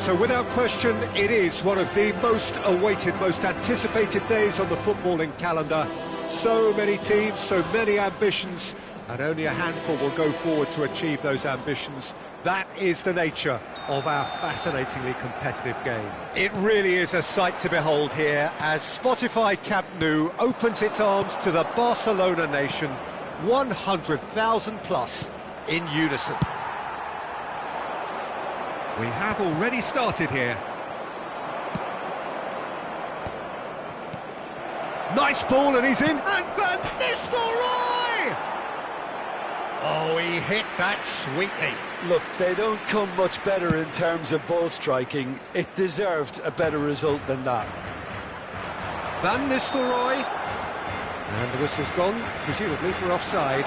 So without question, it is one of the most awaited, most anticipated days on the footballing calendar. So many teams, so many ambitions, and only a handful will go forward to achieve those ambitions. That is the nature of our fascinatingly competitive game. It really is a sight to behold here as Spotify Camp Nou opens its arms to the Barcelona nation, 100,000 plus in unison. We have already started here. Nice ball and he's in. And Van Nistelrooy! Oh, he hit that sweetly. Look, they don't come much better in terms of ball striking. It deserved a better result than that. Van Nistelrooy. And the whistle's gone, presumably for offside.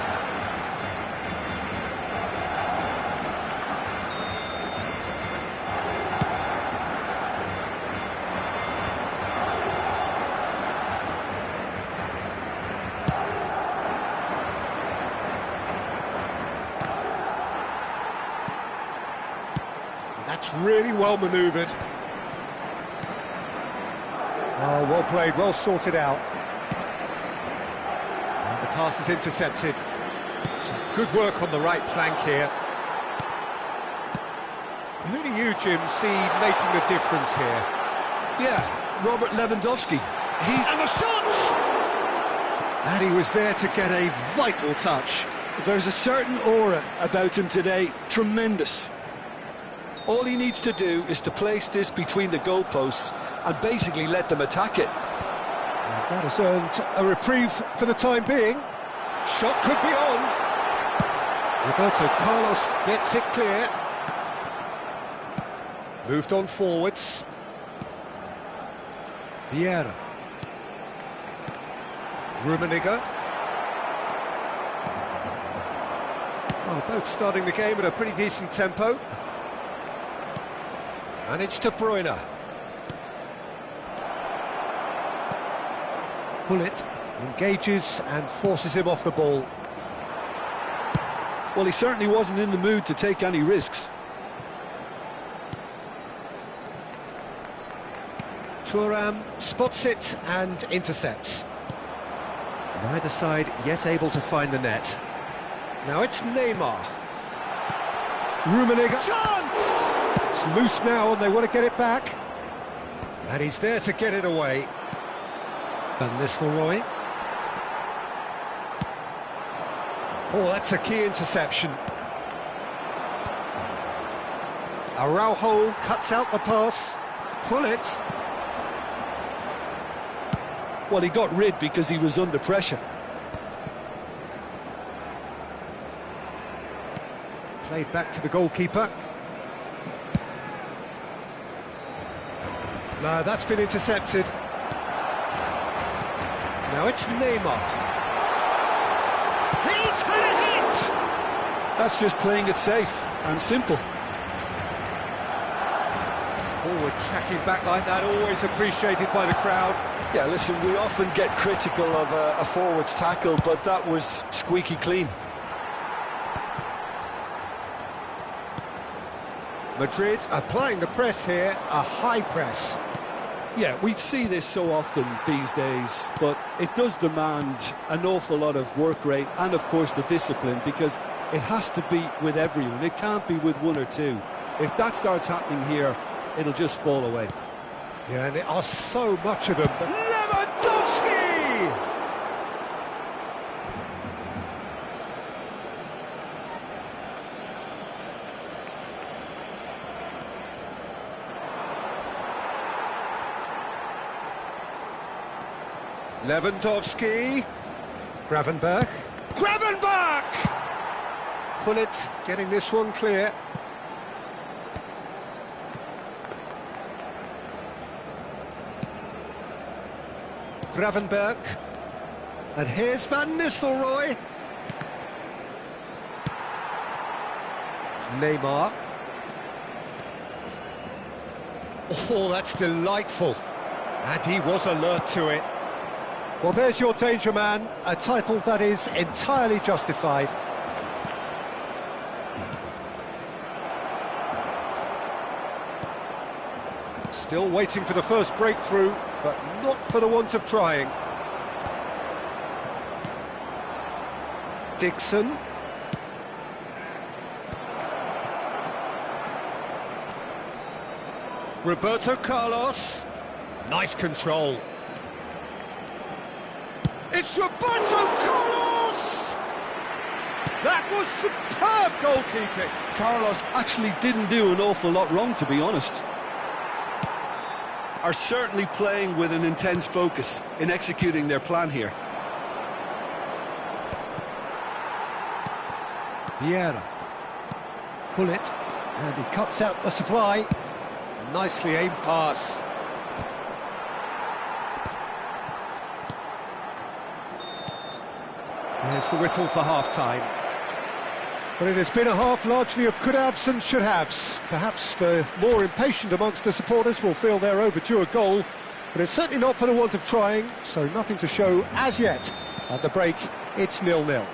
That's really well manoeuvred. Oh, well played, well sorted out. And the pass is intercepted. Some good work on the right flank here. Who do you, Jim, see making the difference here? Yeah, Robert Lewandowski. And the shot! And he was there to get a vital touch. There's a certain aura about him today, tremendous. All he needs to do is to place this between the goalposts and basically let them attack it. And that has earned a reprieve for the time being. Shot could be on. Roberto Carlos gets it clear. Moved on forwards. Vieira. Rummenigge. Well, both starting the game at a pretty decent tempo. And it's De Bruyne. Gullit engages and forces him off the ball. Well, he certainly wasn't in the mood to take any risks. Thuram spots it and intercepts. Neither side yet able to find the net. Now it's Neymar. Rummenigge. Chance! It's loose now and they want to get it back. And he's there to get it away. Van Nistelrooy. Oh, that's a key interception. Araujo cuts out the pass. Gullit. Well, he got rid because he was under pressure. Played back to the goalkeeper. No, that's been intercepted. Now it's Neymar. He's had a hit! That's just playing it safe and simple. Forward tracking back like that, always appreciated by the crowd. Yeah, listen, we often get critical of a forward's tackle, but that was squeaky clean. Madrid applying the press here, a high press. Yeah, we see this so often these days, but it does demand an awful lot of work rate and, of course, the discipline, because it has to be with everyone. It can't be with one or two. If that starts happening here, it'll just fall away. Yeah, and there are so much of them. Lewandowski! Lewandowski. Gravenberch. Gravenberch! Gullit getting this one clear. Gravenberch. And here's Van Nistelrooy. Neymar. Oh, that's delightful. And he was alert to it. Well, there's your danger man, a title that is entirely justified. Still waiting for the first breakthrough, but not for the want of trying. Dixon. Roberto Carlos. Nice control. It's Roberto Carlos! That was superb goalkeeping. Carlos actually didn't do an awful lot wrong, to be honest. Are certainly playing with an intense focus in executing their plan here. Vieira. Pull it, and he cuts out the supply. Nicely aimed pass. There's the whistle for half-time. But it has been a half largely of could-haves and should-haves. Perhaps the more impatient amongst the supporters will feel they're overdue a goal, but it's certainly not for the want of trying, so nothing to show as yet. At the break, it's 0-0.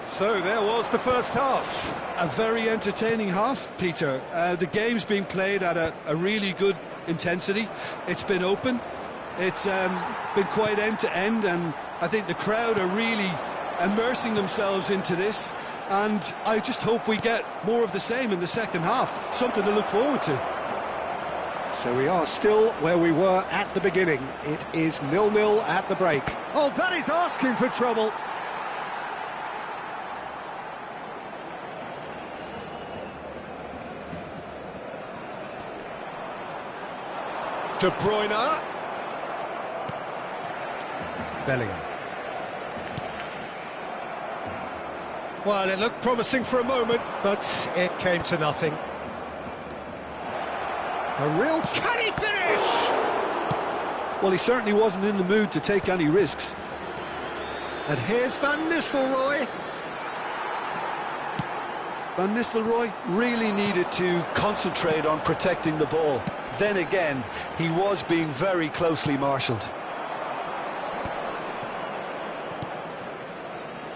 So there was the first half. A very entertaining half, Peter. The game's been played at a really good intensity. It's been open. It's been quite end-to-end, and I think the crowd are really immersing themselves into this, and I just hope we get more of the same in the second half. Something to look forward to. So we are still where we were at the beginning. It is 0-0 at the break. Oh, that is asking for trouble. De Bruyne. Bellingham. Well, it looked promising for a moment, but it came to nothing. A real... Can he finish? Well, he certainly wasn't in the mood to take any risks. And here's Van Nistelrooy. Van Nistelrooy really needed to concentrate on protecting the ball. Then again, he was being very closely marshalled.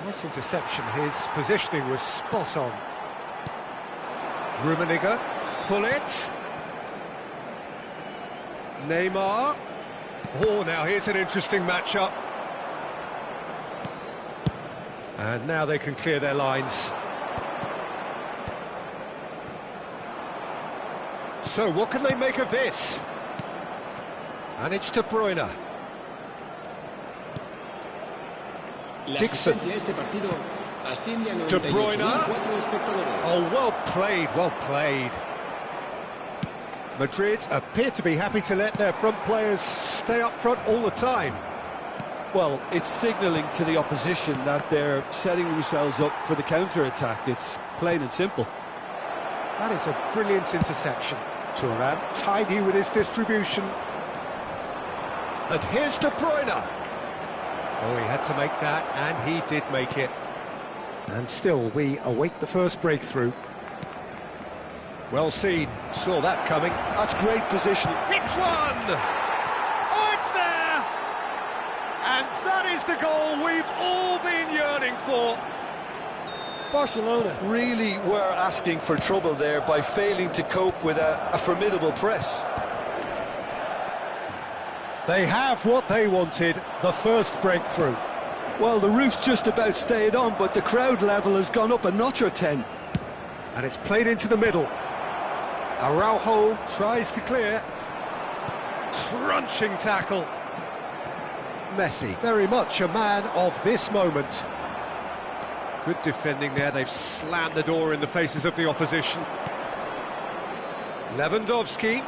Nice interception. His positioning was spot on. Rummenigge. Hullet. Neymar. Oh, now here's an interesting matchup. And now they can clear their lines. So, what can they make of this? And it's De Bruyne. Dixon. De Bruyne. Oh, well played, well played. Madrid appear to be happy to let their front players stay up front all the time. Well, it's signalling to the opposition that they're setting themselves up for the counter-attack. It's plain and simple. That is a brilliant interception. Thuram, tidy with his distribution. And here's De Bruyne. Oh, he had to make that, and he did make it. And still, we await the first breakthrough. Well seen, saw that coming. That's great position. Hits one! Oh, it's there! And that is the goal we've all been yearning for. Barcelona really were asking for trouble there by failing to cope with a formidable press. They have what they wanted, the first breakthrough. Well, the roof's just about stayed on, but the crowd level has gone up a notch or 10. And it's played into the middle. Araujo tries to clear. Crunching tackle. Messi, very much a man of this moment. Good defending there, they've slammed the door in the faces of the opposition. Lewandowski.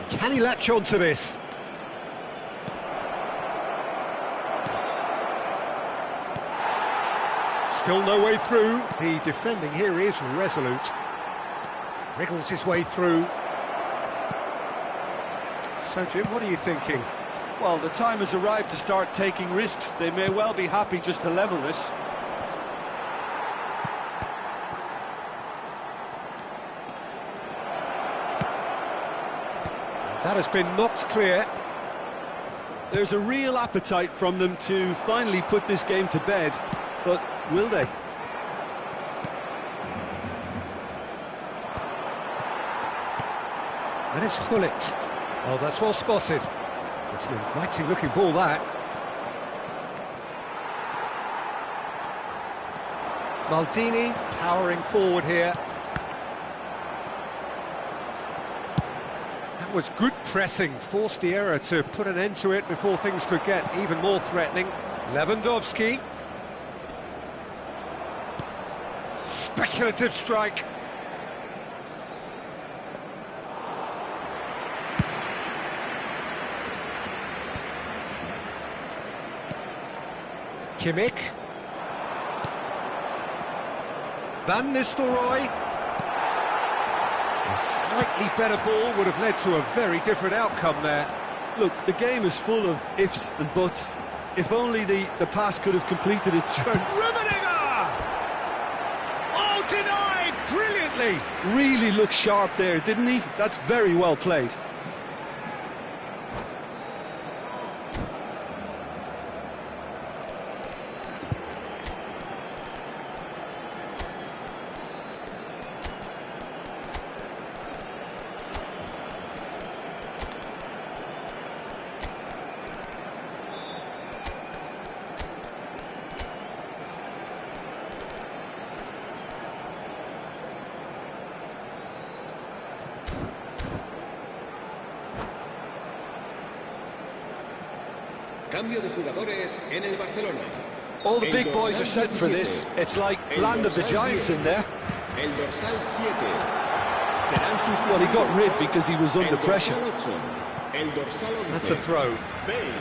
Can he latch on to this? Still no way through. The defending here is resolute. Wriggles his way through. So, Jim, what are you thinking? Well, the time has arrived to start taking risks. They may well be happy just to level this. That has been knocked clear. There's a real appetite from them to finally put this game to bed, but will they? And it's Gullit. Oh, that's well spotted. It's an inviting-looking ball, that. Maldini powering forward here. That was good pressing, forced the error to put an end to it before things could get even more threatening. Lewandowski. Speculative strike. Kimmich. Van Nistelrooy. A slightly better ball would have led to a very different outcome there. Look, the game is full of ifs and buts. If only the pass could have completed its journey. Rummenigge! Oh, denied brilliantly! Really looked sharp there, didn't he? That's very well played. Cambio de jugadores en el Barcelona. All the big boys are set for this. It's like land of the giants in there. El dorsal 7. Serán sus Well, he got rid because he was under pressure. El dorsal 11. That's a throw. Bale.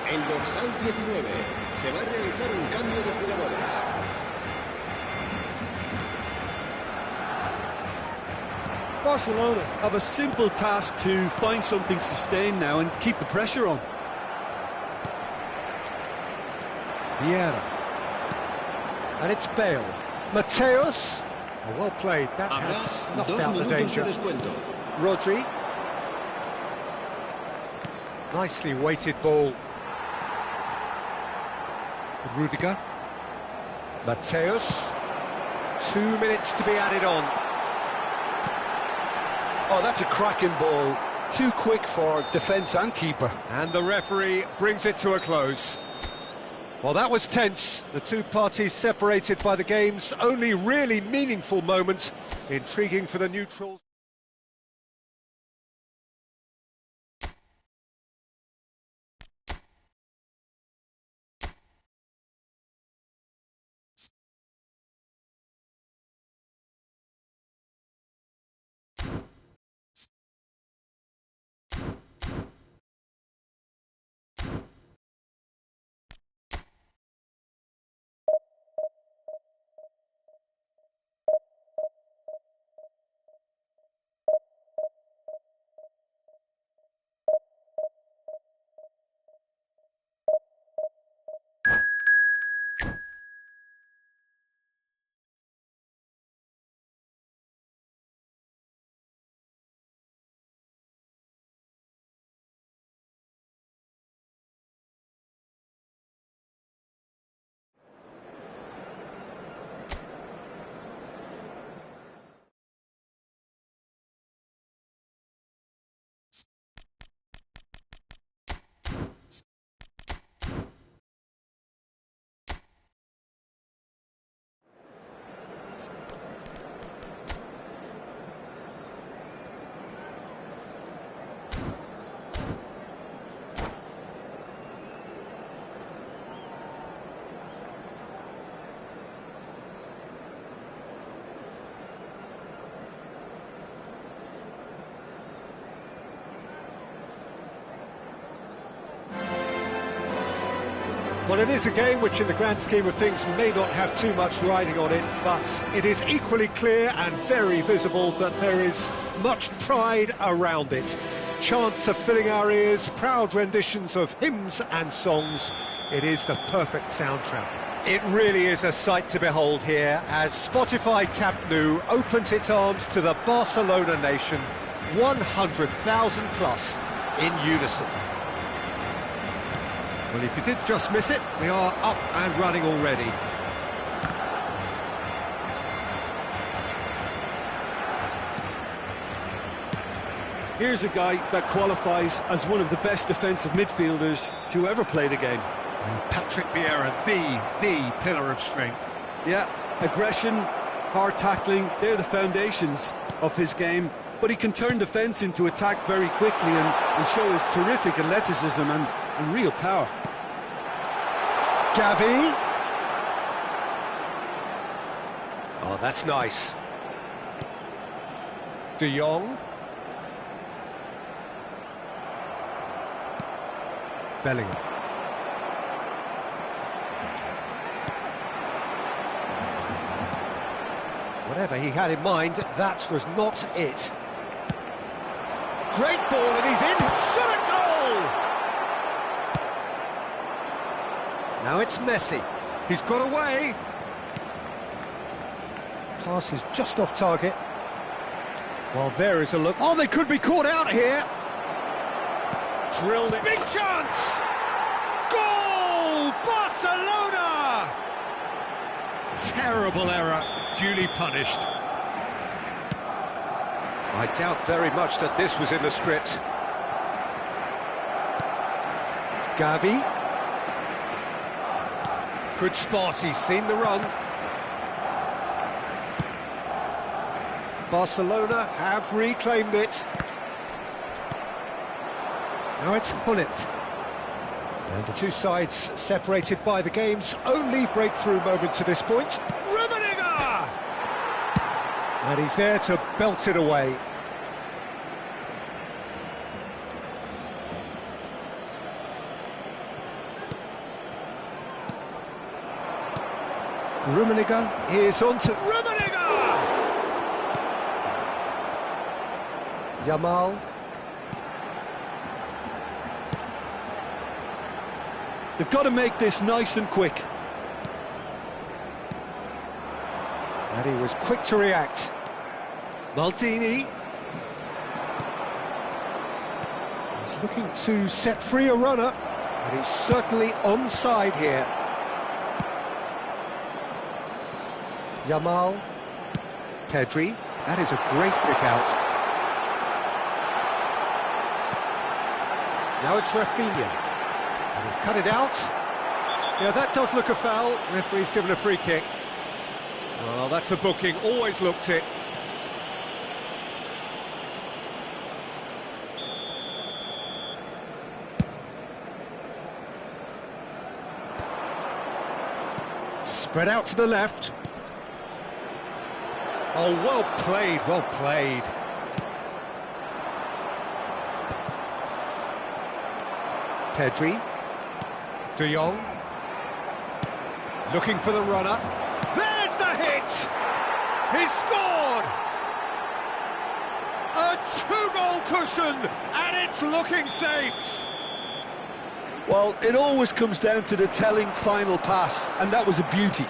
El dorsal 19. Se va a realizar un cambio de jugadores. Barcelona have a simple task to find something sustained now and keep the pressure on. Vieira. And it's Bale. Mateus. Oh, well played. That has snuffed out the danger. Rodri. Nicely weighted ball. Rudiger. Mateus. 2 minutes to be added on. Oh, that's a cracking ball. Too quick for defence and keeper. And the referee brings it to a close. Well, that was tense. The two parties separated by the game's only really meaningful moment. Intriguing for the neutrals. Well, it is a game which in the grand scheme of things may not have too much riding on it, but it is equally clear and very visible that there is much pride around it. Chants are filling our ears, proud renditions of hymns and songs. It is the perfect soundtrack. It really is a sight to behold here as Spotify Camp Nou opens its arms to the Barcelona nation, 100,000 plus in unison. Well, if you did just miss it, we are up and running already. Here's a guy that qualifies as one of the best defensive midfielders to ever play the game. Patrick Vieira, the pillar of strength. Yeah, aggression, hard tackling, they're the foundations of his game. But he can turn defence into attack very quickly and show his terrific athleticism and real power. Gavi. Oh, that's nice. De Jong. Bellingham. Whatever he had in mind, that was not it. Great ball, and he's in. Shot a goal! Now it's Messi. He's got away. Pass is just off target. Well, there is a look. Oh, they could be caught out here. Drilled it. Big chance! Goal! Barcelona! Terrible error, duly punished. I doubt very much that this was in the script. Gavi. Good spot, he's seen the run. Barcelona have reclaimed it. Now it's Gullit. And the two sides separated by the game's only breakthrough moment to this point. Rummenigge! And he's there to belt it away. Rummenigge is on to... Rummenigge! Yamal. They've got to make this nice and quick. And he was quick to react. Maldini. He's looking to set free a runner, and he's certainly onside here. Yamal. Pedri. That is a great kick out. Now it's Rafinha. And he's cut it out. Yeah, that does look a foul. Referee's given a free kick. Well, that's a booking. Always looked it. Spread out to the left. Oh, well played, well played. Pedri. De Jong. Looking for the runner. There's the hit! He's scored! A two-goal cushion, and it's looking safe! Well, it always comes down to the telling final pass, and that was a beauty.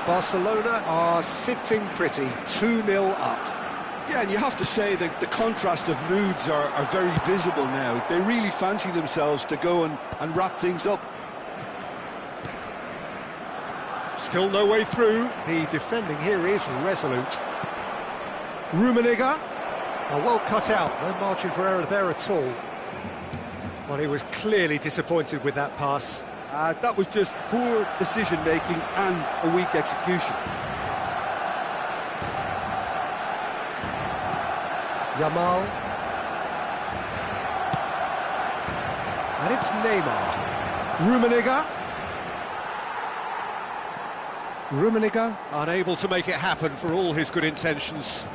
Barcelona are sitting pretty, 2-0 up. Yeah, and you have to say that the contrast of moods are very visible now. They really fancy themselves to go and wrap things up. Still no way through. The defending here is resolute. Rummenigge. Oh, well cut out. No margin for error there at all. Well, he was clearly disappointed with that pass. That was just poor decision-making and a weak execution. Yamal. And it's Neymar. Rummenigge. Rummenigge unable to make it happen for all his good intentions.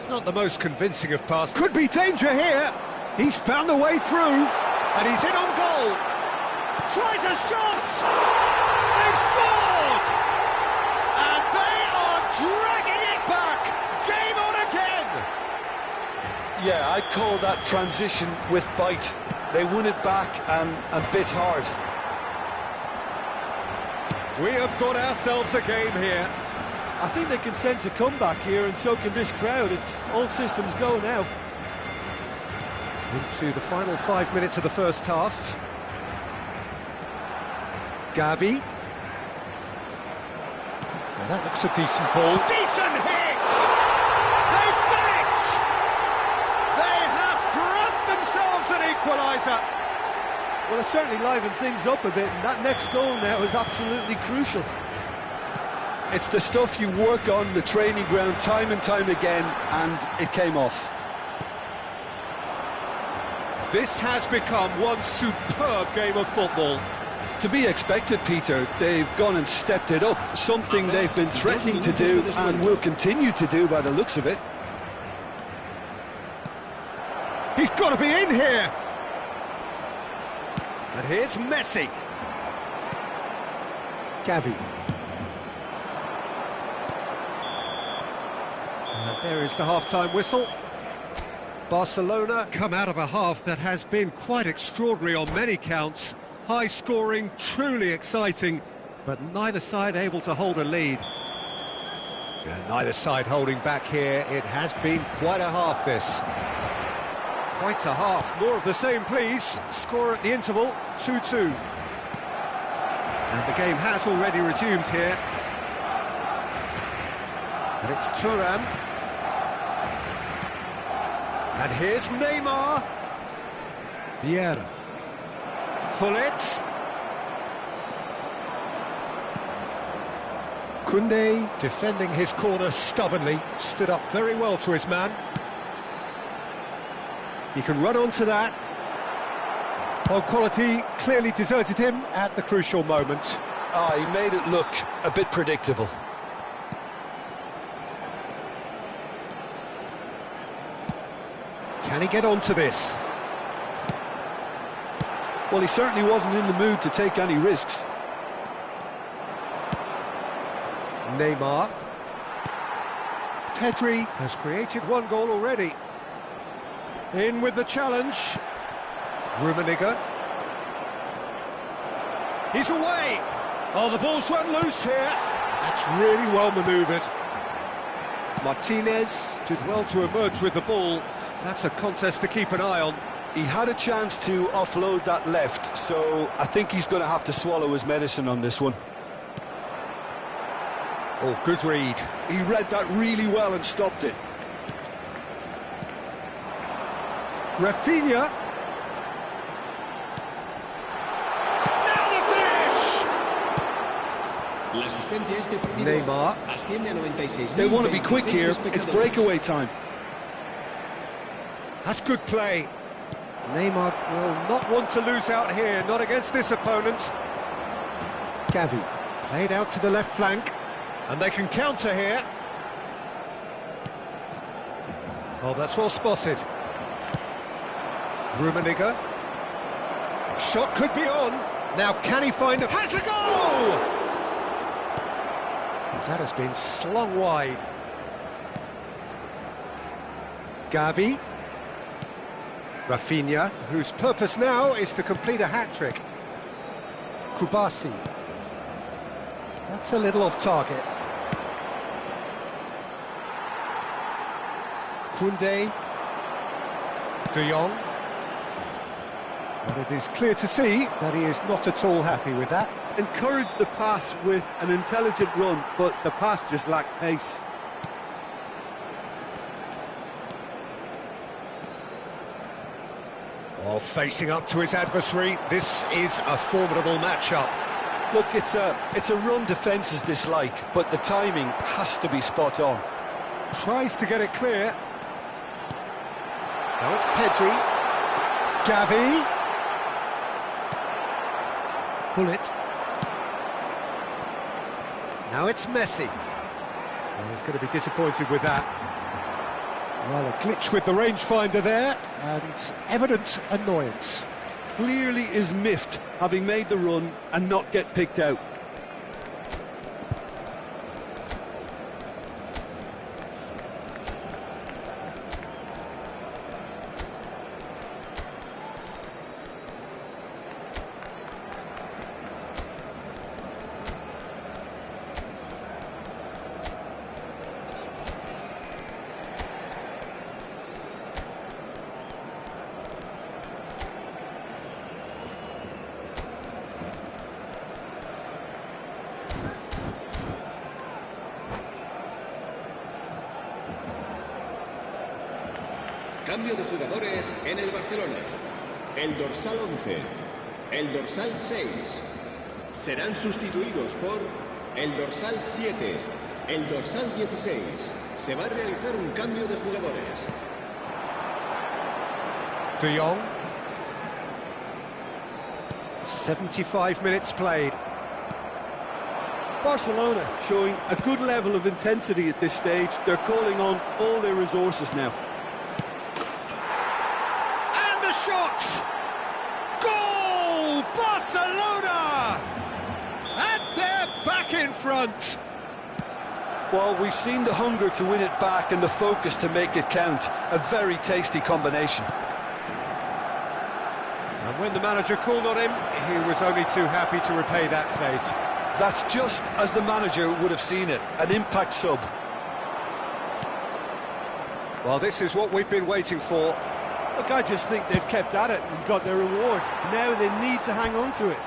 Not the most convincing of passes. Could be danger here. He's found a way through, and he's in on goal. Tries a shot. They've scored, and they are dragging it back. Game on again. Yeah, I'd call that transition with bite. They won it back and bit hard. We have got ourselves a game here. I think they can sense a comeback here, and so can this crowd. It's all systems go now. Into the final 5 minutes of the first half. Gavi. That looks a decent ball. Decent hit! They've done it! They have grabbed themselves an equaliser. Well, it certainly livened things up a bit, and that next goal now is absolutely crucial. It's the stuff you work on the training ground time and time again, and it came off. This has become one superb game of football. To be expected, Peter. They've gone and stepped it up, something they've been threatening to do and will continue to do by the looks of it. He's got to be in here! And here's Messi. Gavi. And there is the half-time whistle. Barcelona come out of a half that has been quite extraordinary on many counts. High scoring, truly exciting, but neither side able to hold a lead. And neither side holding back here. It has been quite a half, this. Quite a half. More of the same, please. Score at the interval, 2-2. And the game has already resumed here. And it's Thuram. And here's Neymar. Vieira. Gullit. Koundé, defending his corner stubbornly, stood up very well to his man. He can run onto that. Well, quality clearly deserted him at the crucial moment. He made it look a bit predictable. Can he get onto this? Well, he certainly wasn't in the mood to take any risks. Neymar. Pedri has created one goal already. In with the challenge. Rummenigge. He's away! Oh, the ball's run loose here. That's really well manoeuvred. Martinez did well to emerge with the ball. That's a contest to keep an eye on. He had a chance to offload that left, so I think he's going to have to swallow his medicine on this one. Oh, good read. He read that really well and stopped it. Rafinha. Now the finish! Neymar. They want to be quick here. It's breakaway time. That's good play. Neymar will not want to lose out here, not against this opponent. Gavi played out to the left flank, and they can counter here. Oh, that's well spotted. Rummenigge. Shot could be on. Now can he find a... Has a goal! That has been slung wide. Gavi. Rafinha, whose purpose now is to complete a hat-trick. Kubasi. That's a little off target. Koundé. De Jong. But it is clear to see that he is not at all happy with that. Encouraged the pass with an intelligent run, but the pass just lacked pace. While facing up to his adversary, this is a formidable matchup. Look, it's a run defence dislike, but the timing has to be spot on. Tries to get it clear. Now it's Pedri. Gavi. Gullit. Now it's Messi. Well, he's going to be disappointed with that. Well, a glitch with the rangefinder there, and evident annoyance. Clearly is miffed, having made the run and not get picked out. cambio de jugadores en el Barcelona. El dorsal 11, el dorsal 6 serán sustituidos por el dorsal 7, el dorsal 16. Se va a realizar un cambio de jugadores. De Jong. 75 minutes played. Barcelona showing a good level of intensity at this stage. They're calling on all their resources now. And the shot! Goal! Barcelona! And they're back in front. Well, we've seen the hunger to win it back and the focus to make it count. A very tasty combination. And when the manager called on him, he was only too happy to repay that faith. That's just as the manager would have seen it, an impact sub. Well, this is what we've been waiting for. Look, I just think they've kept at it and got their reward. Now they need to hang on to it.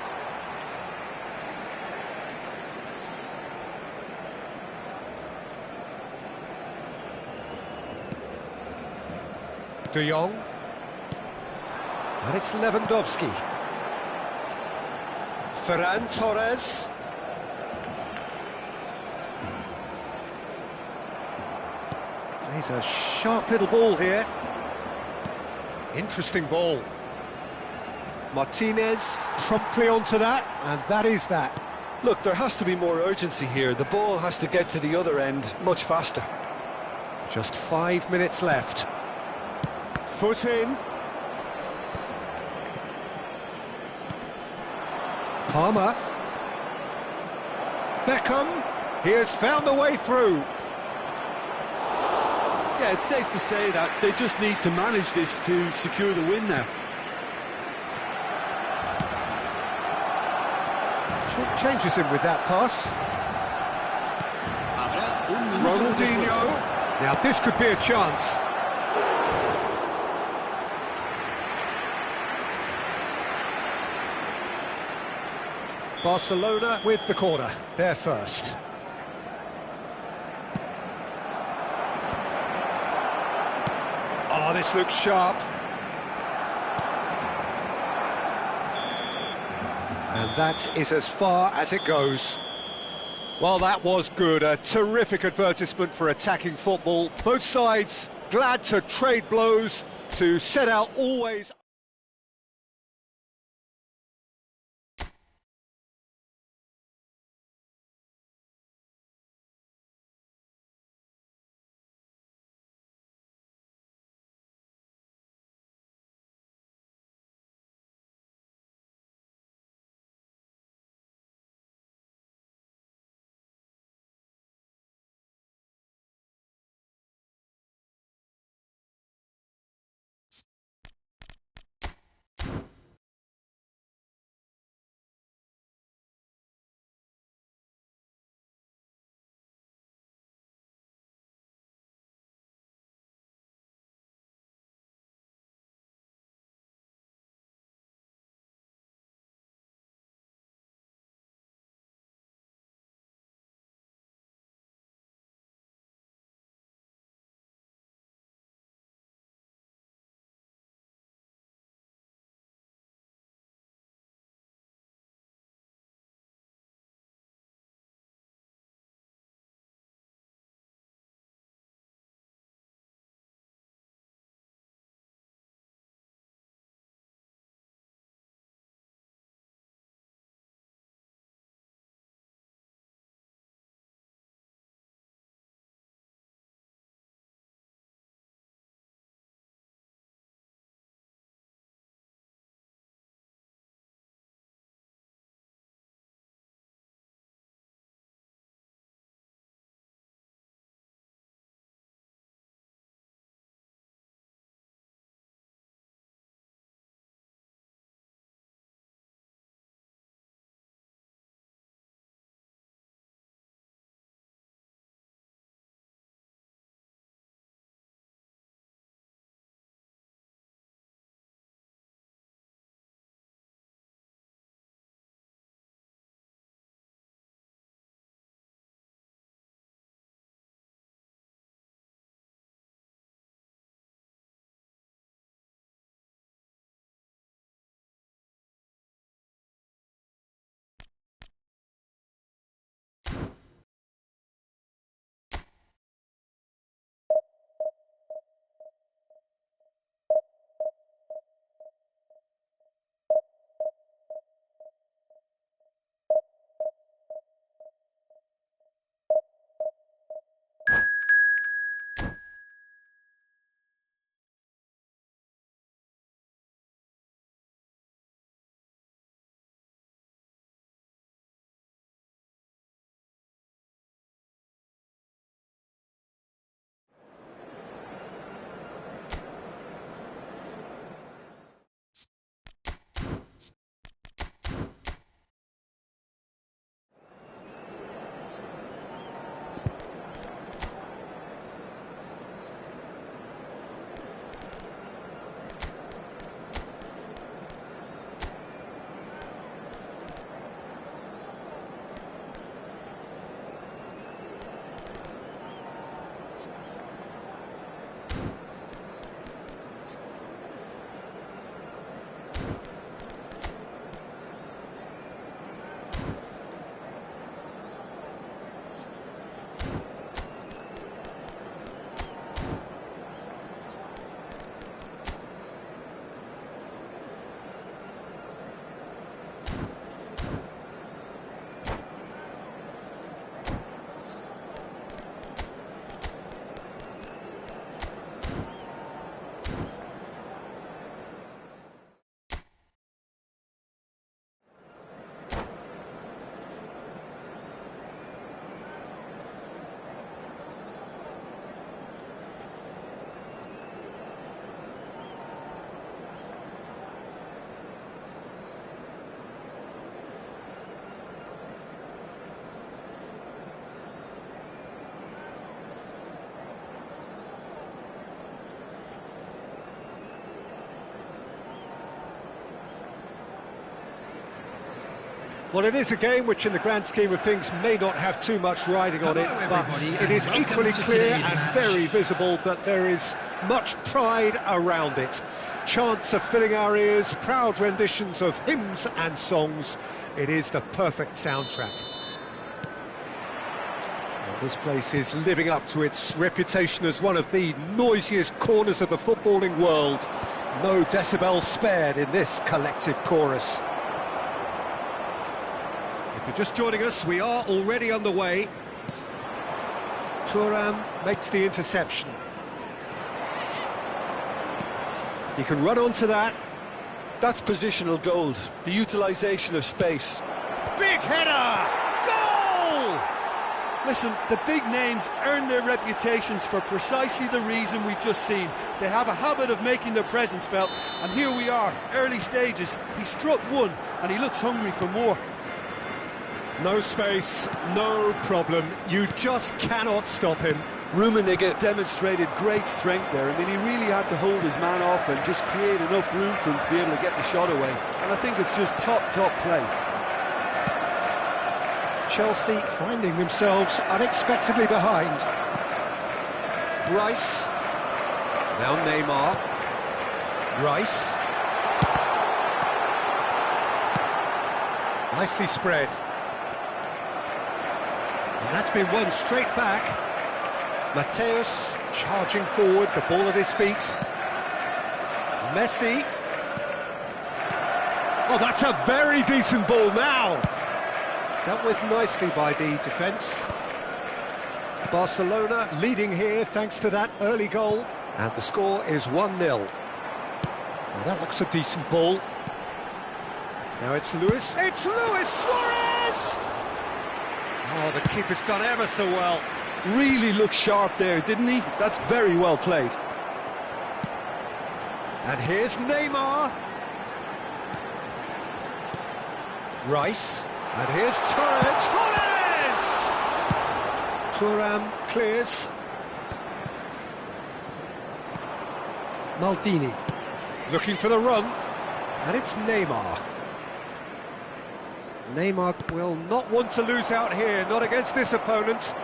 De Jong. And it's Lewandowski. Ferran Torres. Plays a sharp little ball here. Interesting ball. Martinez promptly onto that, and that is that. Look, there has to be more urgency here. The ball has to get to the other end much faster. Just 5 minutes left. Foot in. Palmer. Beckham. He has found the way through. Yeah, it's safe to say that they just need to manage this to secure the win now. Short changes him with that pass. Ronaldinho. Now this could be a chance. Barcelona with the corner. They're first. Oh, this looks sharp. And that is as far as it goes. Well, that was good. A terrific advertisement for attacking football. Both sides glad to trade blows, to set out always... Well, it is a game which, in the grand scheme of things, may not have too much riding on it, but it is equally clear and very visible that there is much pride around it. Chants are filling our ears, proud renditions of hymns and songs. It is the perfect soundtrack. Well, this place is living up to its reputation as one of the noisiest corners of the footballing world. No decibels spared in this collective chorus. If you're just joining us, we are already underway. Thuram makes the interception. He can run onto that. That's positional gold, the utilisation of space. Big header! Goal! Listen, the big names earn their reputations for precisely the reason we've just seen. They have a habit of making their presence felt, and here we are, early stages. He struck one, and he looks hungry for more. No space, no problem. You just cannot stop him. Rummenigge demonstrated great strength there. I mean, he really had to hold his man off and just create enough room for him to be able to get the shot away. And I think it's just top play. Chelsea finding themselves unexpectedly behind. Rice. Now Neymar. Rice. Nicely spread. And that's been won straight back. Mateus charging forward, the ball at his feet. Messi. Oh, that's a very decent ball now. Dealt with nicely by the defence. Barcelona leading here thanks to that early goal. And the score is 1-0. Well, that looks a decent ball. Now it's Luis. It's Luis Suarez! Oh, the keeper's done ever so well. Really looked sharp there, didn't he? That's very well played. And here's Neymar. Rice. And here's Torres. Torres! Thuram clears. Maldini. Looking for the run. And it's Neymar. Neymar will not want to lose out here, not against this opponent.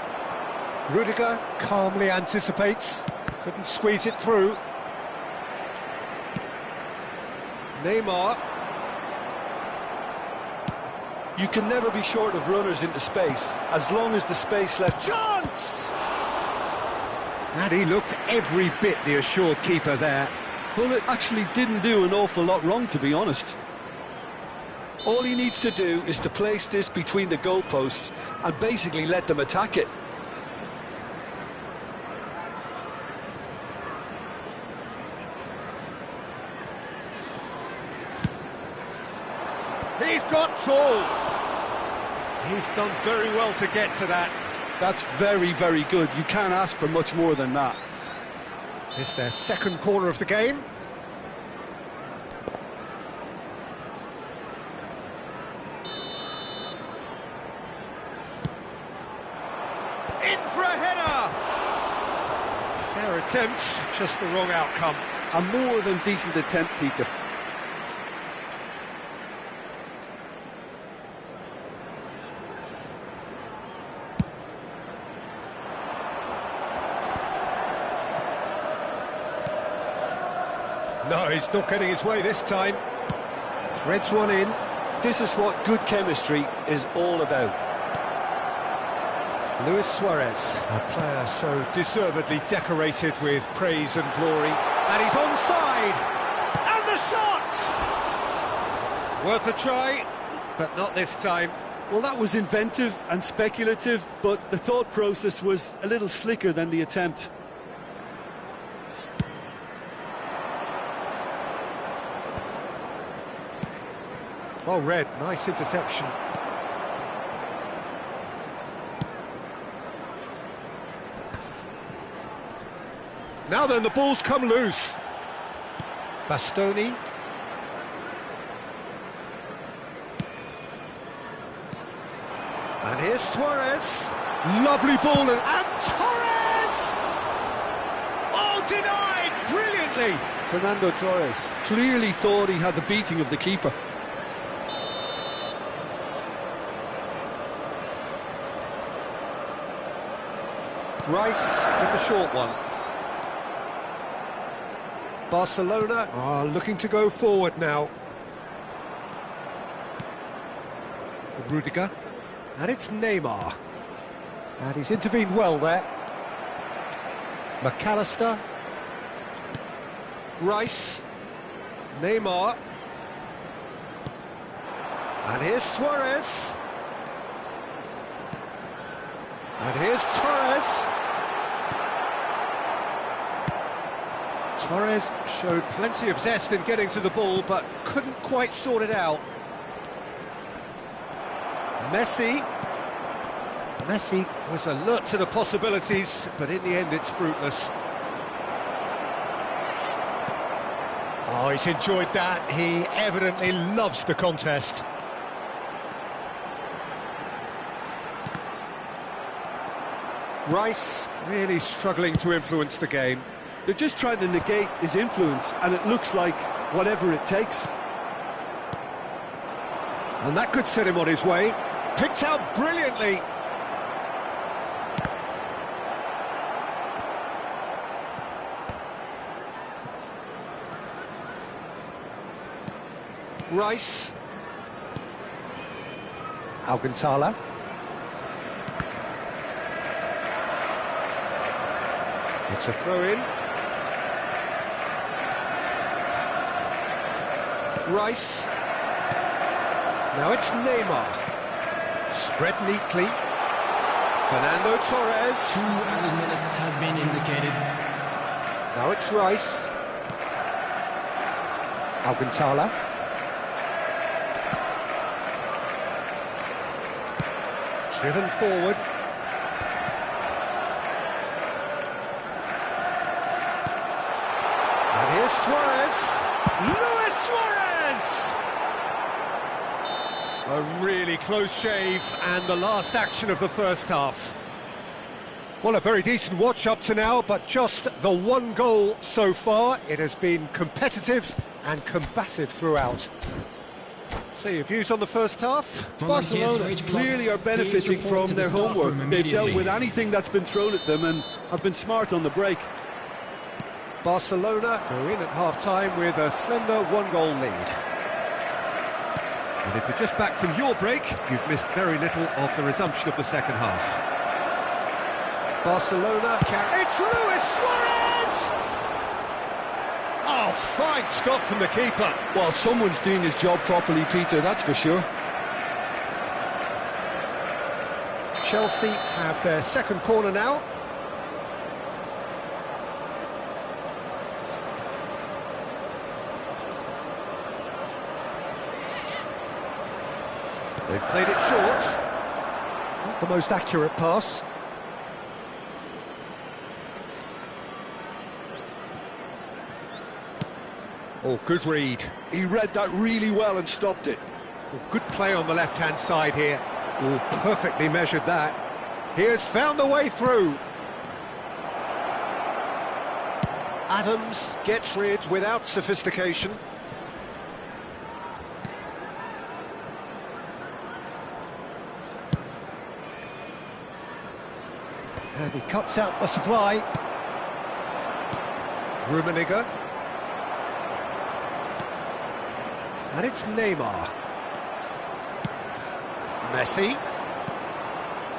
Rudiger calmly anticipates, couldn't squeeze it through. Neymar. You can never be short of runners into space, as long as the space left... Chance! And he looked every bit the assured keeper there. Well, it actually didn't do an awful lot wrong, to be honest. All he needs to do is to place this between the goalposts and basically let them attack it. He's got tall. He's done very well to get to that. That's very good. You can't ask for much more than that. It's their second corner of the game. In for a header! Fair attempt, just the wrong outcome. A more than decent attempt, Peter. No, he's not getting his way this time. Threads one in. This is what good chemistry is all about. Luis Suarez, a player so deservedly decorated with praise and glory. And he's onside! And the shot! Worth a try, but not this time. Well, that was inventive and speculative, but the thought process was a little slicker than the attempt. Well read, nice interception. Now then, the ball's come loose. Bastoni. And here's Suarez. Lovely ball and Torres! Oh, denied brilliantly. Fernando Torres clearly thought he had the beating of the keeper. Rice with the short one. Barcelona are looking to go forward now. Rudiger. And it's Neymar. And he's intervened well there. McAllister. Rice. Neymar. And here's Suarez. And here's Torres. Torres showed plenty of zest in getting to the ball, but couldn't quite sort it out. Messi. Messi was alert to the possibilities, but in the end it's fruitless. Oh, he's enjoyed that. He evidently loves the contest. Rice really struggling to influence the game. They're just trying to negate his influence, and it looks like whatever it takes. And that could set him on his way. Picked out brilliantly. Rice. Alcantara. It's a throw-in. Rice. Now it's Neymar. Spread neatly. Fernando Torres. 2 added minutes has been indicated. Now it's Rice. Alcantara. Driven forward. And here's Suarez. Luis Suarez! A really close shave, and the last action of the first half. Well, a very decent watch up to now, but just the one goal so far. It has been competitive and combative throughout. So your views on the first half? Barcelona clearly are benefiting from their homework. They've dealt with anything that's been thrown at them and have been smart on the break. Barcelona go in at half-time with a slender one-goal lead. And if you're just back from your break, you've missed very little of the resumption of the second half. Barcelona, it's Luis Suarez! Oh, fine stop from the keeper. Well, someone's doing his job properly, Peter, that's for sure. Chelsea have their second corner now. They've played it short. Not the most accurate pass. Oh, good read. He read that really well and stopped it. Oh, good play on the left-hand side here. Oh, perfectly measured that. He has found the way through. Adams gets rid without sophistication. And he cuts out the supply. Rummenigge. And it's Neymar. Messi.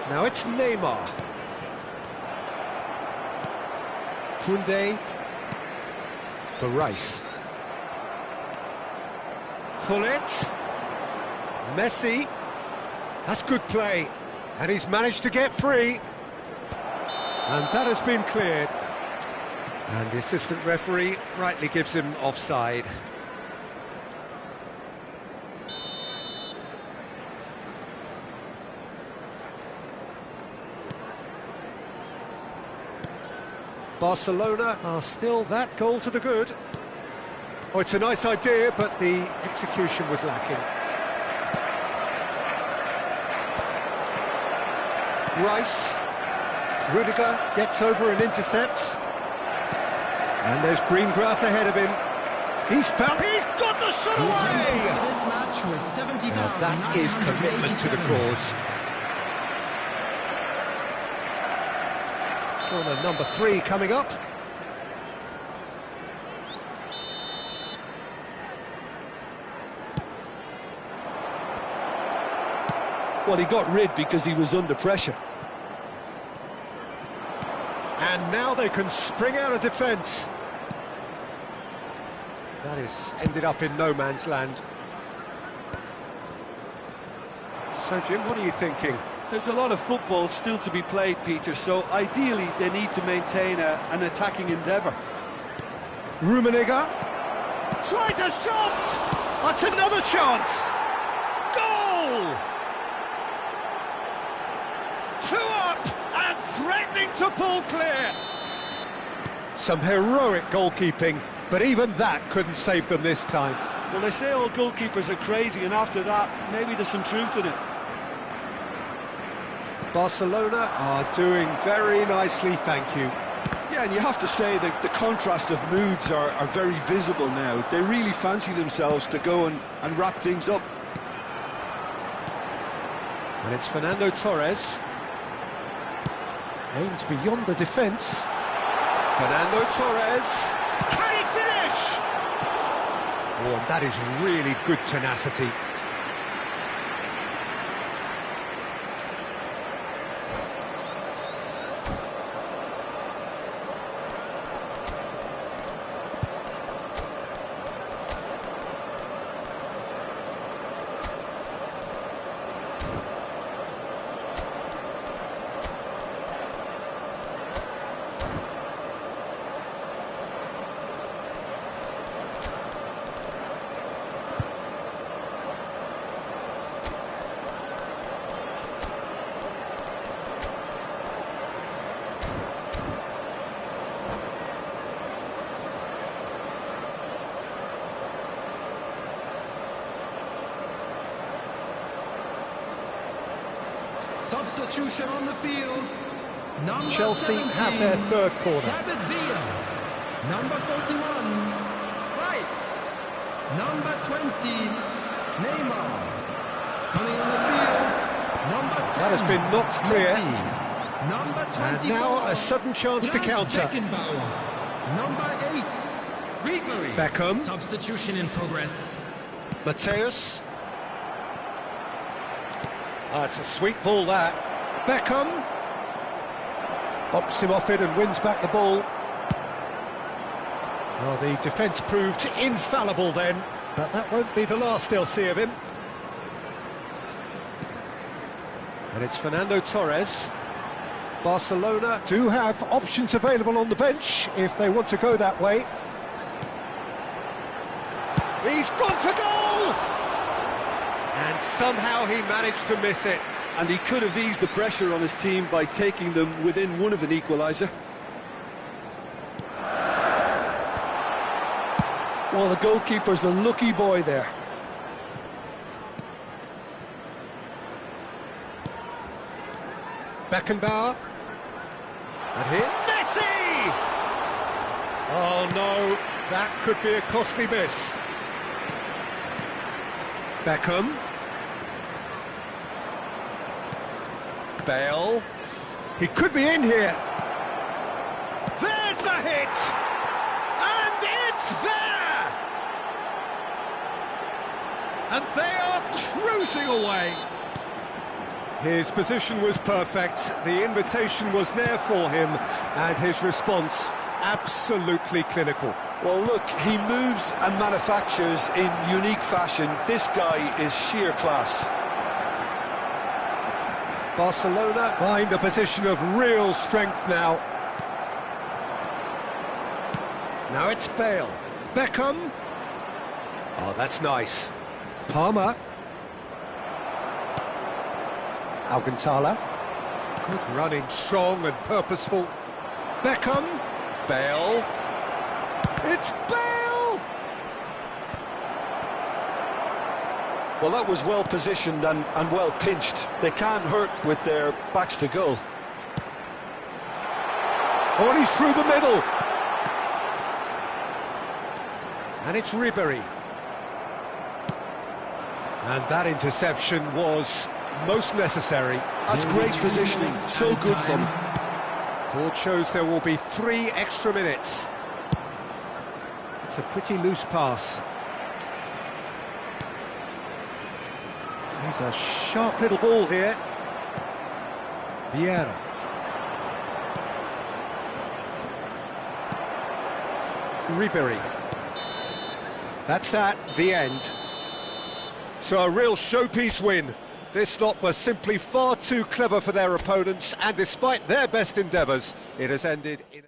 Now it's Neymar. Koundé for Rice. Gullit. Messi. That's good play. And he's managed to get free. And that has been cleared. And the assistant referee rightly gives him offside. Barcelona are still that goal to the good. Oh, it's a nice idea, but the execution was lacking. Rice. Rudiger gets over and intercepts. And there's green grass ahead of him. He's got the shot away! This match was 70,000. Now that is commitment to the cause. Corner number 3 coming up. Well, he got rid because he was under pressure. And now they can spring out of defence. That is ended up in no man's land. So, Jim, what are you thinking? There's a lot of football still to be played, Peter, so ideally they need to maintain an attacking endeavour. Rummenigge tries a shot! That's another chance! Goal! 2 up and threatening to pull clear! Some heroic goalkeeping, but even that couldn't save them this time. Well, they say all goalkeepers are crazy, and after that, maybe there's some truth in it. Barcelona are doing very nicely, thank you. Yeah, and you have to say that the contrast of moods are very visible now. They really fancy themselves to go and wrap things up. And it's Fernando Torres. Aimed beyond the defence. Fernando Torres. Can he finish? Oh, and that is really good tenacity. Substitution on the field. Number Chelsea 17, have their third corner. David Villa. Number 41, Rice. Number 20, Neymar. Coming on the field, number 10. That has been knocked clear. Messi. Number 24. And now a sudden chance to counter. Beckenbauer. Number 8, Ribery. Beckham. Substitution in progress. Mateus. It's a sweet ball, that. Beckham. Bops him off it and wins back the ball. Well, the defence proved infallible then, but that won't be the last they'll see of him. And it's Fernando Torres. Barcelona do have options available on the bench if they want to go that way. He's gone for goal! And somehow he managed to miss it. And he could have eased the pressure on his team by taking them within one of an equaliser. Well, the goalkeeper's a lucky boy there. Beckenbauer. And here, Messi! Oh no, that could be a costly miss. Beckham. Bale. He could be in here. There's the hit! And it's there! And they are cruising away. His position was perfect, the invitation was there for him, and his response absolutely clinical. Well, look, he moves and manufactures in unique fashion. This guy is sheer class. Barcelona find a position of real strength now. Now it's Bale. Beckham. Oh, that's nice. Palmer. Alcantara. Good running, strong and purposeful. Beckham. Bale. It's Bale! Well, that was well positioned and well pinched. They can't hurt with their backs to goal. Oh, and he's through the middle. And it's Ribery. And that interception was most necessary. That's great positioning, so good from him. All shows there will be 3 extra minutes. It's a pretty loose pass. He's a sharp little ball here. Vieira. Ribery. That's the end. So a real showpiece win. This lot was simply far too clever for their opponents, and despite their best endeavours, it has ended in...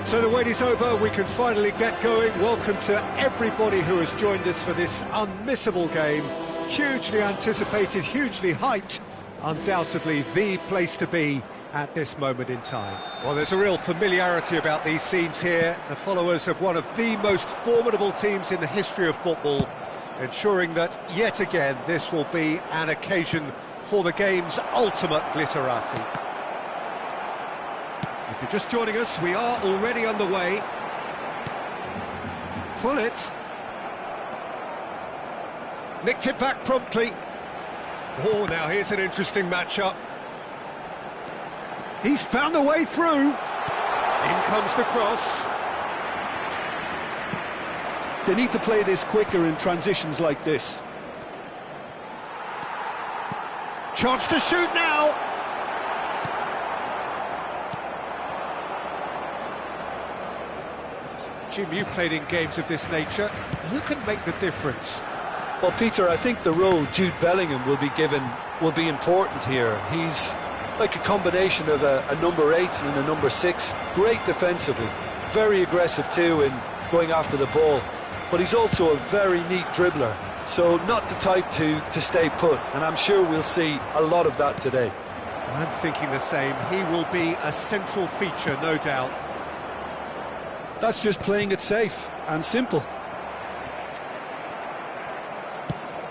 So the wait is over, we can finally get going. Welcome to everybody who has joined us for this unmissable game. Hugely anticipated, hugely hyped, undoubtedly the place to be at this moment in time. Well, there's a real familiarity about these scenes here. The followers of one of the most formidable teams in the history of football, ensuring that, yet again, this will be an occasion for the game's ultimate glitterati. If you're just joining us, we are already underway. Gullit. Nicked it back promptly. Oh, now here's an interesting matchup. He's found a way through. In comes the cross. They need to play this quicker in transitions like this. Chance to shoot now. Jim, you've played in games of this nature. Who can make the difference? Well, Peter, I think the role Jude Bellingham will be given will be important here. He's like a combination of a number 8 and a number 6. Great defensively, very aggressive too in going after the ball. But he's also a very neat dribbler, so not the type to stay put. And I'm sure we'll see a lot of that today. I'm thinking the same. He will be a central feature, no doubt. That's just playing it safe and simple.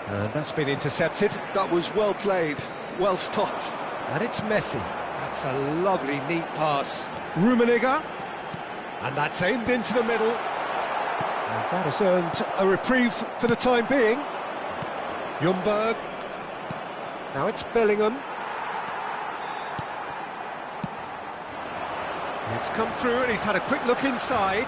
And that's been intercepted. That was well played, well stopped. And it's Messi. That's a lovely, neat pass. Rummenigge. And that's aimed into the middle. And that has earned a reprieve for the time being. Ljungberg. Now it's Bellingham. It's come through and he's had a quick look inside.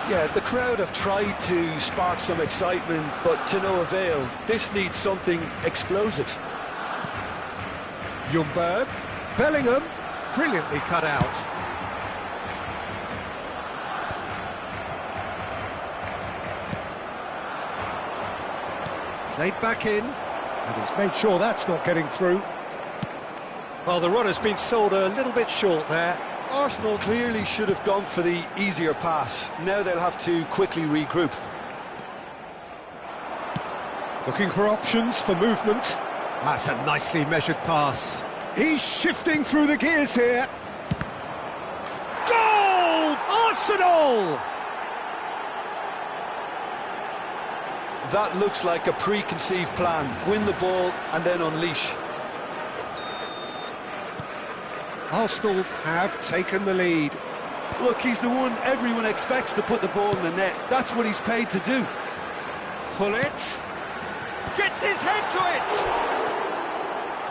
Yeah, the crowd have tried to spark some excitement, but to no avail. This needs something explosive. Ljungberg. Bellingham. Brilliantly cut out. Played back in, and he's made sure that's not getting through. Well, the runner's been sold a little bit short there. Arsenal clearly should have gone for the easier pass. Now they'll have to quickly regroup. Looking for options for movement. That's a nicely measured pass. He's shifting through the gears here. Goal! Arsenal! That looks like a preconceived plan. Win the ball and then unleash. Arsenal have taken the lead. Look, he's the one everyone expects to put the ball in the net. That's what he's paid to do. Gullit gets his head to it.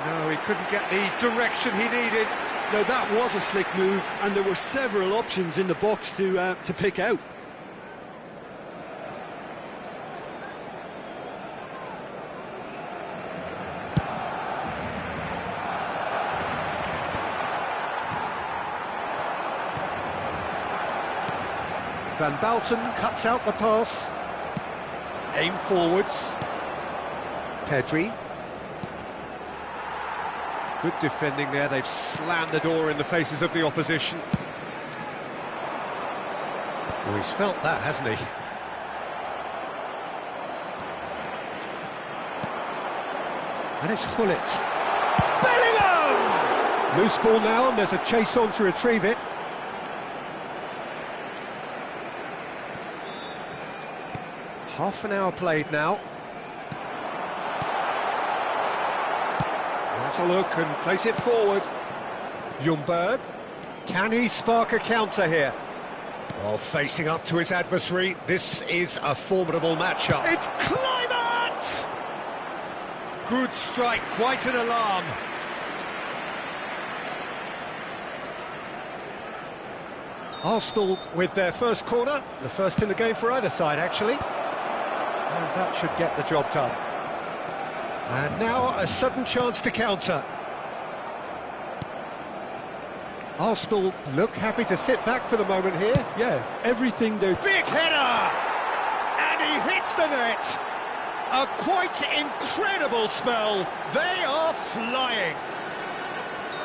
No, he couldn't get the direction he needed. Now that was a slick move, and there were several options in the box to pick out. Van Bouten cuts out the pass. Aim forwards. Pedri. Good defending there. They've slammed the door in the faces of the opposition. Well, he's felt that, hasn't he? And it's Gullit. Bellingham! Loose ball now, and there's a chase on to retrieve it. Half an hour played now. Let's a look and place it forward. Ljungberg. Can he spark a counter here? Well, facing up to his adversary, this is a formidable matchup. It's Kluivert! Good strike, quite an alarm. Arsenal with their first corner, the first in the game for either side, actually. And that should get the job done. And now a sudden chance to counter. Arsenal look happy to sit back for the moment here. Yeah, everything they're... Big header! And he hits the net! A quite incredible spell. They are flying.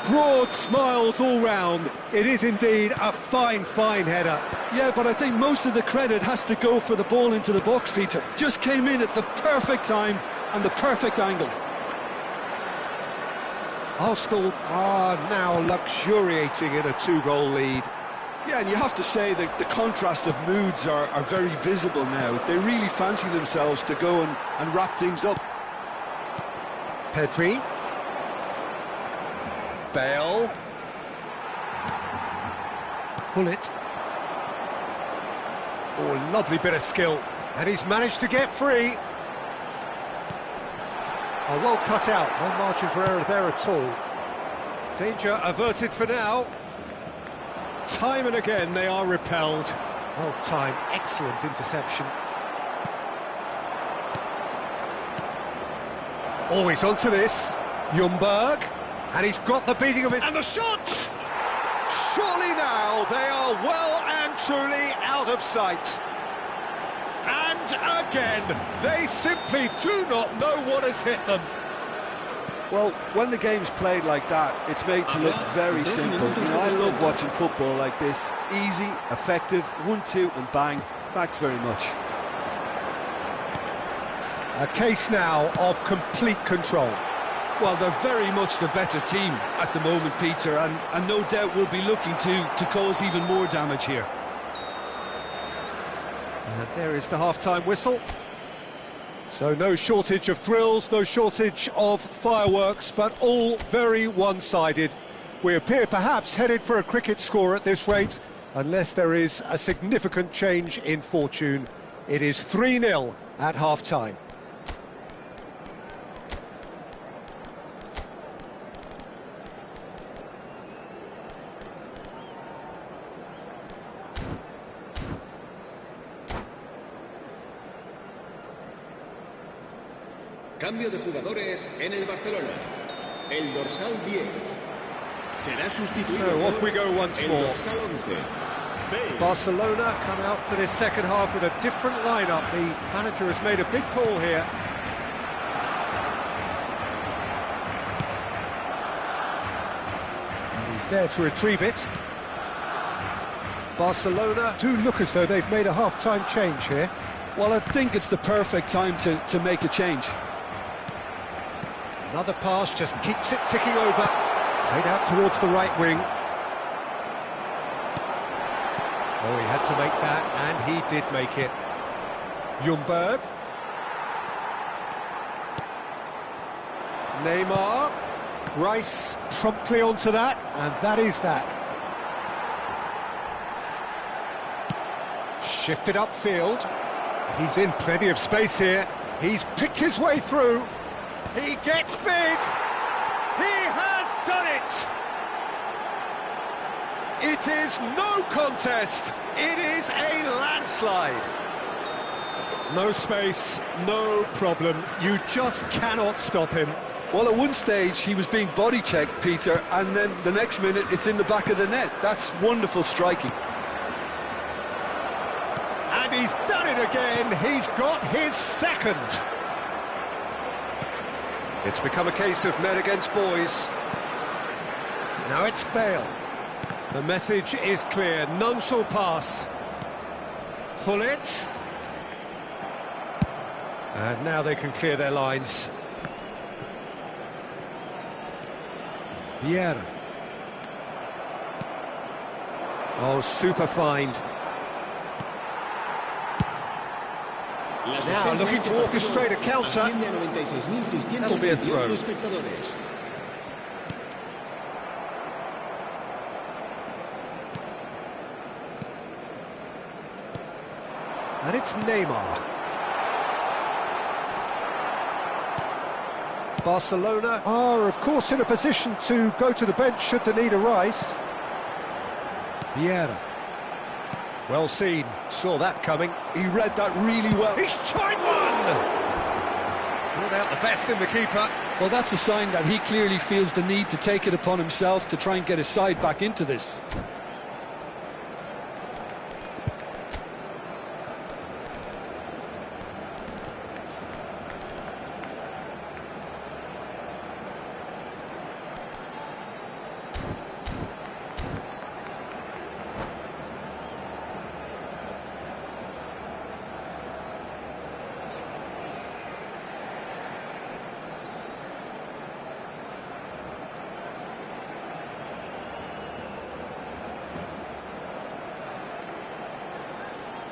Broad smiles all round. It is indeed a fine, fine header. Yeah, but I think most of the credit has to go for the ball into the box, Peter. Just came in at the perfect time and the perfect angle. Arsenal are now luxuriating in a 2-goal lead. Yeah, and you have to say that the contrast of moods are very visible now. They really fancy themselves to go and wrap things up. Pedri. Bale. Gullit. Oh, lovely bit of skill. And he's managed to get free. Oh, well cut out, no margin for error there at all. Danger averted for now. Time and again they are repelled. Well timed, excellent interception. Oh, he's onto this. Ljungberg. And he's got the beating of it. And the shot! Surely now they are well and truly out of sight. And again, they simply do not know what has hit them. Well, when the game's played like that, it's made to look very simple. You know, I love watching football like this. Easy, effective, 1-2 and bang. Thanks very much. A case now of complete control. Well, they're very much the better team at the moment, Peter, and no doubt will be looking to cause even more damage here. And there is the half-time whistle. So no shortage of thrills, no shortage of fireworks, but all very one-sided. We appear perhaps headed for a cricket score at this rate, unless there is a significant change in fortune. It is 3-0 at half-time. Cambio de jugadores en el Barcelona. El dorsal 10 será sustituido So off por we go once el more. dorsal 11. Bale. Barcelona come out for this second half with a different lineup. The manager has made a big call here. And he's there to retrieve it. Barcelona do look as though they've made a half-time change here. Well, I think it's the perfect time to make a change. Another pass just keeps it ticking over. Played out towards the right wing. Oh, he had to make that, and he did make it. Ljungberg. Neymar. Rice promptly onto that, and that is that. Shifted upfield. He's in plenty of space here. He's picked his way through. He gets big. He has done it. It is no contest. It is a landslide. No space, no problem. You just cannot stop him. Well, at one stage he was being body checked, Peter, and then the next minute it's in the back of the net. That's wonderful striking. And he's done it again. He's got his second. It's become a case of men against boys. Now it's Bale. The message is clear. None shall pass. Gullit. And now they can clear their lines. Vieira. Oh, super find. Now looking to orchestrate a counter. That'll be a throw. And it's Neymar. Barcelona are, of course, in a position to go to the bench should the need arise. Vieira. Well seen, saw that coming. He read that really well. He's tried one! Pulled out the best in the keeper. Well, that's a sign that he clearly feels the need to take it upon himself to try and get his side back into this.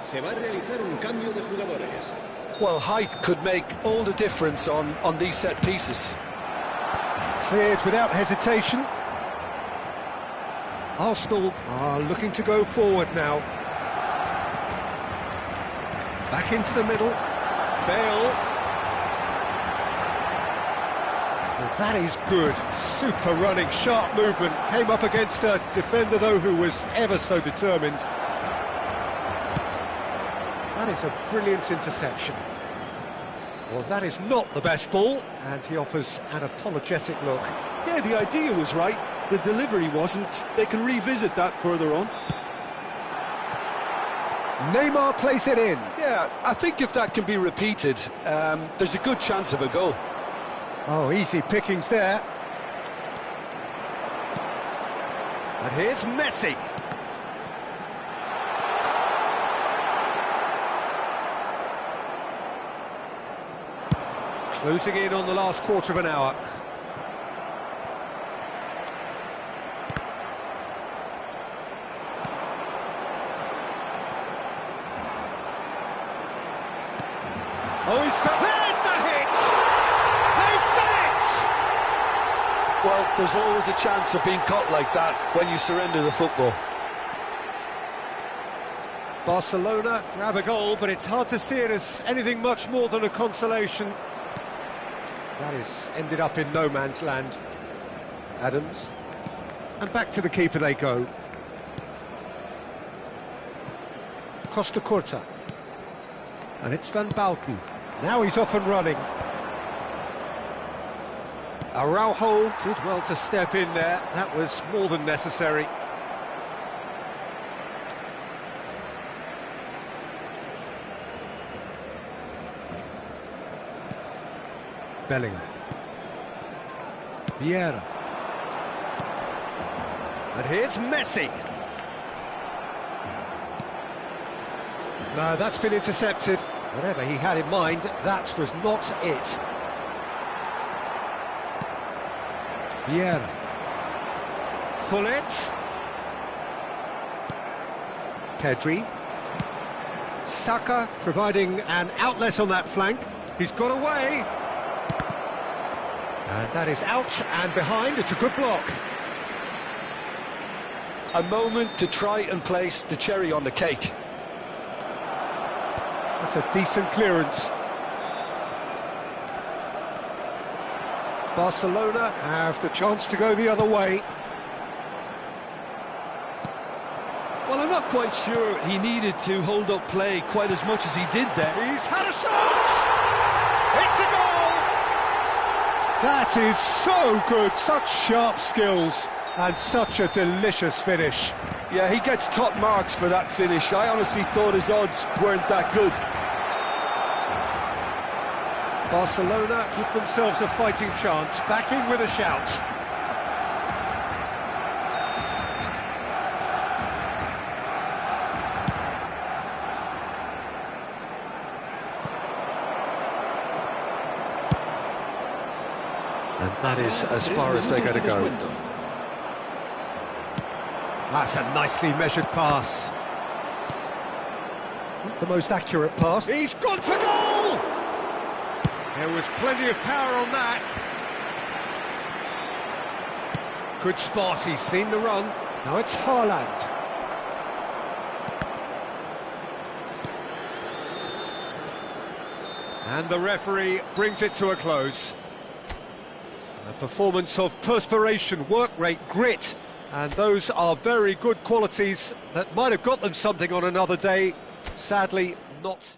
Se va a realizar un cambio de jugadores. Well, height could make all the difference on these set pieces. Cleared without hesitation. Arsenal are looking to go forward now. Back into the middle. Bale. Well, that is good. Super running, sharp movement. Came up against a defender, though, who was ever so determined. That is a brilliant interception. Well, that is not the best ball, and he offers an apologetic look. Yeah, the idea was right. The delivery wasn't. They can revisit that further on. Neymar plays it in. Yeah, I think if that can be repeated, there's a good chance of a goal. Oh, easy pickings there. And here's Messi. Closing in on the last quarter of an hour. Oh, he's there's the hit! They've done it! Well, there's always a chance of being caught like that when you surrender the football. Barcelona grab a goal, but it's hard to see it as anything much more than a consolation. That is ended up in no man's land. Adams. And back to the keeper they go. Costa Curta. And it's Van Bauten. Now he's off and running. Araujo did well to step in there. That was more than necessary. Bellingham. Vieira. And here's Messi. No, that's been intercepted. Whatever he had in mind, that was not it. Vieira. Hullet. Pedri. Saka providing an outlet on that flank. He's got away. And that is out and behind. It's a good block. A moment to try and place the cherry on the cake. That's a decent clearance. Barcelona have the chance to go the other way. Well, I'm not quite sure he needed to hold up play quite as much as he did there. He's had a shot! It's a goal! That is so good, such sharp skills and such a delicious finish. Yeah, he gets top marks for that finish. I honestly thought his odds weren't that good. Barcelona give themselves a fighting chance, back in with a shout. And that is as far as they're going to go. That's a nicely measured pass. Not the most accurate pass. He's gone for goal! There was plenty of power on that. Good spot, he's seen the run. Now it's Haaland. And the referee brings it to a close. A performance of perspiration, work rate, grit, and those are very good qualities that might have got them something on another day. Sadly, not